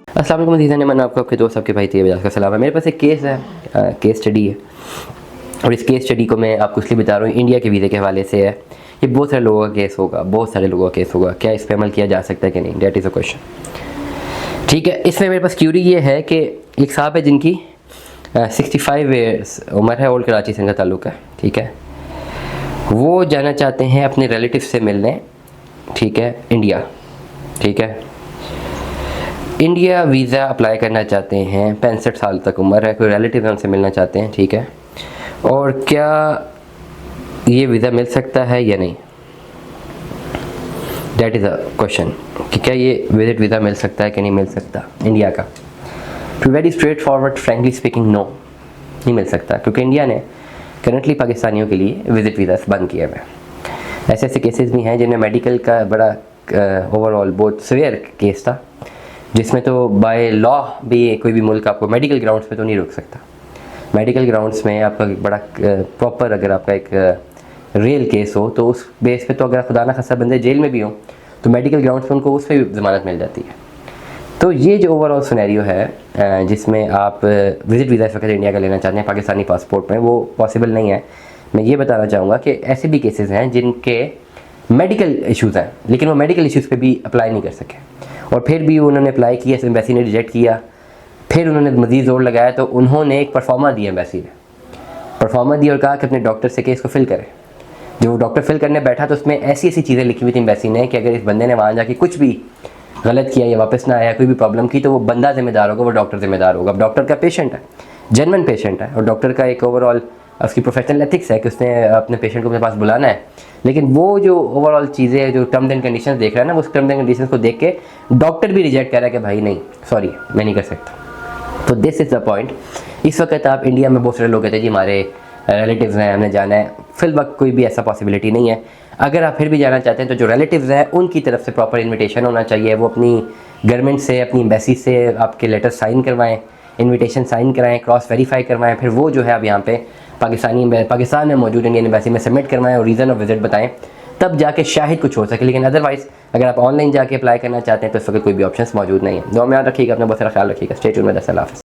अस्सलाम वालेकुम अज़ीज़ान, मैं आपको आपके दोस्त आपके भाई तैयब का सलाम है। मेरे पास एक केस है, केस स्टडी है, और इस केस स्टडी को मैं आपको इसलिए बता रहा हूँ, इंडिया के वीज़े के हवाले से है। ये बहुत सारे लोगों का केस होगा, बहुत सारे लोगों का केस होगा। क्या इस पर अमल किया जा सकता है कि नहीं, डेट इज़ अ क्वेश्चन। ठीक है, इसमें मेरे पास क्यूरी ये है कि एक साहब है जिनकी 65 ईयर्स उम्र है, ओल्ड कराची से इनका ताल्लुक़ है। ठीक है, वो जाना चाहते हैं अपने रिलेटिव से मिलने, ठीक है, इंडिया। ठीक है, इंडिया वीज़ा अप्लाई करना चाहते हैं, 65 साल तक उम्र है, कोई रिलेटिव हमसे मिलना चाहते हैं। ठीक है, और क्या ये वीज़ा मिल सकता है या नहीं, दैट इज़ अ क्वेश्चन, कि क्या ये विजिट वीज़ा मिल सकता है कि नहीं मिल सकता इंडिया का। To very straight forward frankly speaking, no, नहीं मिल सकता, क्योंकि इंडिया ने करंटली पाकिस्तानियों के लिए विजिट वीज़ा बंद किए हुए हैं। ऐसे ऐसे केसेस भी हैं जिनमें मेडिकल का बड़ा ओवरऑल बहुत सीवियर केस था, जिसमें तो बाय लॉ भी कोई भी मुल्क आपको मेडिकल ग्राउंड्स पे तो नहीं रोक सकता। मेडिकल ग्राउंड्स में आपका बड़ा प्रॉपर, अगर आपका एक रियल केस हो तो उस बेस पे तो अगर खुदा ना खासा बंदे जेल में भी हों तो मेडिकल ग्राउंड्स पे उनको उस पर भी ज़मानत मिल जाती है। तो ये जो ओवरऑल सिनेरियो है जिसमें आप विजिट वीज़ा इस वक्त इंडिया का लेना चाहते हैं पाकिस्तानी पासपोर्ट में, वो पॉसिबल नहीं है। मैं ये बताना चाहूँगा कि ऐसे भी केसेस हैं जिनके मेडिकल इश्यूज़ हैं, लेकिन वो मेडिकल इश्यूज़ पे भी अप्लाई नहीं कर सके, और फिर भी उन्होंने अप्लाई किया, एम्बेसी ने रिजेक्ट किया, फिर उन्होंने मज़ीद जोर लगाया तो उन्होंने एक परफॉर्मा दिया, एम्बेसी ने परफॉर्मा दी और कहा कि अपने डॉक्टर से केस को फिल करें। जो डॉक्टर फिल करने बैठा तो उसमें ऐसी ऐसी चीज़ें लिखी हुई थी एम्बेसी ने कि अगर इस बंदे ने वहाँ जाके कुछ भी गलत किया या वापस ना आया, कोई भी प्रॉब्लम की, तो वो बंदा जिम्मेदार होगा, वो डॉक्टर जिम्मेदार होगा। अब डॉक्टर का पेशेंट है, जेन्युइन पेशेंट है, और डॉक्टर का एक ओवरऑल उसकी प्रोफेशनल एथिक्स है कि उसने अपने पेशेंट को अपने पास बुलाना है। लेकिन वो जो ओवरऑल चीज़ें, जो टर्म्स एंड कंडीशंस देख रहा है ना, उस टर्म्स एंड कंडीशंस को देख के डॉक्टर भी रिजेक्ट कर रहा है कि भाई नहीं, सॉरी, मैं नहीं कर सकता। तो दिस इज़ द पॉइंट। इस वक्त आप इंडिया में बहुत सारे लोग कहते हैं जी हमारे रिलेटिव्स हैं, हमने जाना है, फिल वक्त कोई भी ऐसा पॉसिबिलिटी नहीं है। अगर आप फिर भी जाना चाहते हैं तो जो रिलेटिव्स हैं उनकी तरफ से प्रॉपर इन्विटेशन होना चाहिए। वो अपनी गवर्नमेंट से, अपनी एम्बेसी से आपके लेटर साइन करवाएं, इन्विटेशन साइन कराएं, क्रॉस वेरीफाई करवाएं, फिर वो जो है अब यहाँ पे पाकिस्तान में मौजूद इंडियन एम्बेसी में सबमिट करवाएं और रीज़न ऑफ विजिट बताएं, तब जाके शायद कुछ हो सके। लेकिन अदरवाइज़ अगर आप ऑनलाइन जाके अप्लाई करना चाहते हैं तो इस वक्त कोई भी ऑप्शन मौजूद नहीं है। दुआ में याद रखिएगा, अपना बहुत सारा ख्याल रखिएगा। Stay tuned with us. Allah हाफ़िज़।